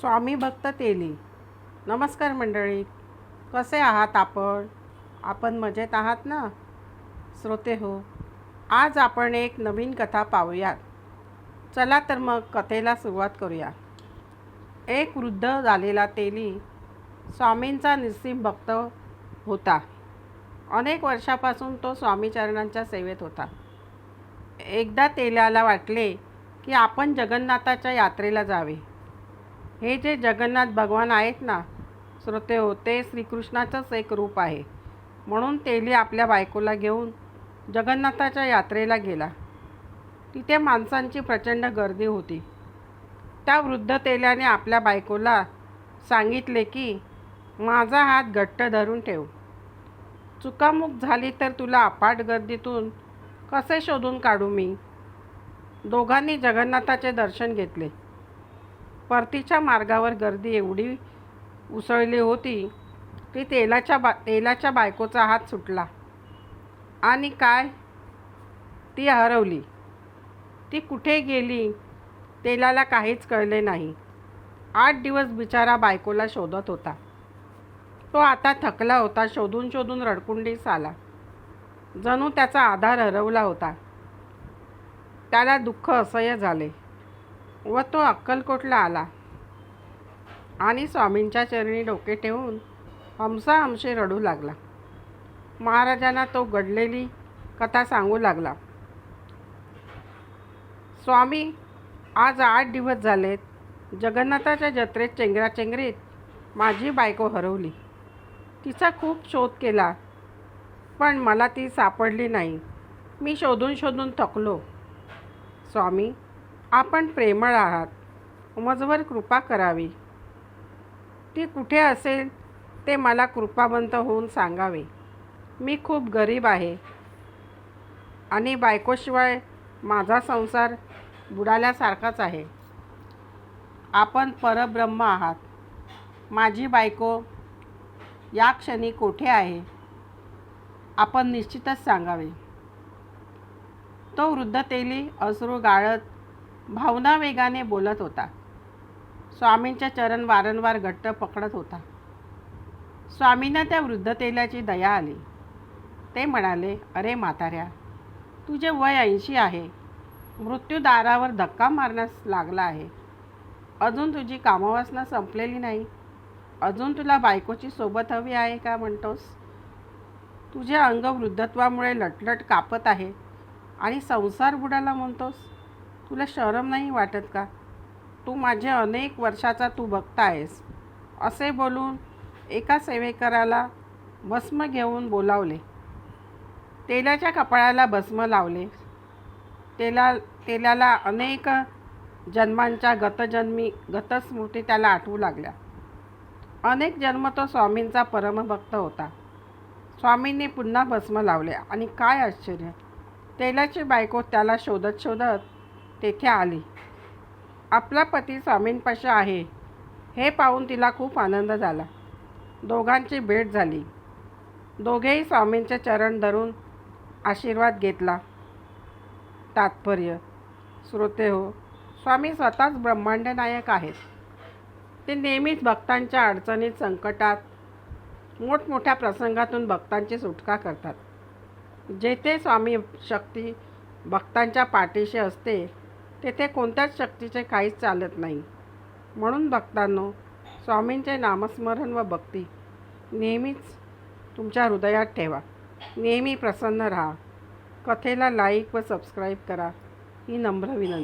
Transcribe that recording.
स्वामी भक्त तेली. नमस्कार मंडळी, कसे आहात आपण? आपण मजेत आहात ना श्रोते हो? आज आपण एक नवीन कथा पाहूयात. चला तर मग कथेला सुरुवात करूया. एक वृद्ध झालेला तेली स्वामींचा निस्सीम भक्त होता. अनेक वर्षापासून तो स्वामीचरणांच्या सेवेत होता. एकदा तेल्याला वाटले की आपण जगन्नाथाच्या यात्रेला जावे. हे जे जगन्नाथ भगवान आहेत ना श्रोते हो, ते श्रीकृष्णाचंच एक रूप आहे. म्हणून तेली आपल्या बायकोला घेऊन जगन्नाथाच्या यात्रेला गेला. तिथे माणसांची प्रचंड गर्दी होती. त्या वृद्ध तेल्याने आपल्या बायकोला सांगितले की माझा हात घट्ट धरून ठेव. चुकामुक झाली तर तुला अफाट गर्दीतून कसे शोधून काढू मी. दोघांनी जगन्नाथाचे दर्शन घेतले. परतीच्या मार्गावर गर्दी एवढी उसळली होती की तेलाच्या बायकोचा हात सुटला आणि काय, ती हरवली. ती कुठे गेली तेलाला काहीच कळले नाही. 8 दिवस बिचारा बायकोला शोधत होता. तो आता थकला होता. शोधून शोधून रडकुंडीस आला. जणू त्याचा आधार हरवला होता. त्याला दुःख असह्य झाले व तो अक्कलकोटला आला आणि स्वामींच्या चरणी डोके ठेवून हमसाहमशी रडू लागला. महाराजांना तो घडलेली कथा सांगू लागला. स्वामी, आज 8 दिवस झालेत. जगन्नाथाच्या जत्रेत चेंगराचेंगरीत माझी बायको हरवली. तिचा खूप शोध केला पण मला ती सापडली नाही. मी शोधून शोधून थकलो. स्वामी, आपण प्रेमळ आहात, माझवर कृपा करावी. ती कुठे असेल ते मला कृपावंत होऊन सांगावे. मी खूप गरीब आहे आणि बायकोशिवाय माझा संसार बुडाल्यासारखाच आहे. आपण परब्रह्म आहात. माझी बायको या क्षणी कोठे आहे आपण निश्चितच सांगावे. तो वृद्ध तेली अश्रू गाळत भावना वेगाने बोलत होता. स्वामींचे चरण वारंवार घट्ट पकडत होता. स्वामींना त्या वृद्ध तेल्याची दया आली. ते म्हणाले, अरे म्हाताऱ्या, तुझे वय 80 आहे. मृत्यू दारावर धक्का मारण्यास लागला आहे. अजून तुझी कामवासना संपलेली नाही. अजून तुला बायकोची सोबत हवी आहे का म्हणतोस? तुझे अंग वृद्धत्वामुळे लटलट कापत आहे आणि संसार बुडाला म्हणतोस. तुला शरम नाही वाटत का? तू माझे अनेक वर्षाचा तू भक्त आहेस. असे बोलून एका सेवेकराला भस्म घेऊन बोलावले. तेल्याच्या कपाळाला भस्म लावले. तेल्याला अनेक जन्मांच्या गतस्मृती त्याला आठवू लागल्या. अनेक जन्म तो स्वामींचा परमभक्त होता. स्वामींनी पुन्हा भस्म लावले आणि काय आश्चर्य, तेल्याची बायको त्याला शोधत शोधत तेथे आली. आपला पती स्वामींपाशी आहे हे पाहून तिला खूप आनंद झाला. दोघांची भेट झाली. दोघेही स्वामींचे चरण धरून आशीर्वाद घेतला. तात्पर्य श्रोते हो, स्वामी स्वतःच ब्रह्मांड नायक आहेत. ते नेहमीच भक्तांच्या अडचणीत, संकटात, मोठमोठ्या प्रसंगातून भक्तांची सुटका करतात. जेथे स्वामी शक्ती भक्तांच्या पाठीशी असते तेथे कोणत्याच शक्तीचे काहीच चालत नाही. म्हणून भक्तांनो, स्वामींचे नामस्मरण व भक्ती नेहमीच तुमच्या हृदयात ठेवा. नेहमी प्रसन्न राहा. कथेला लाईक व सबस्क्राईब करा ही नम्र विनंती.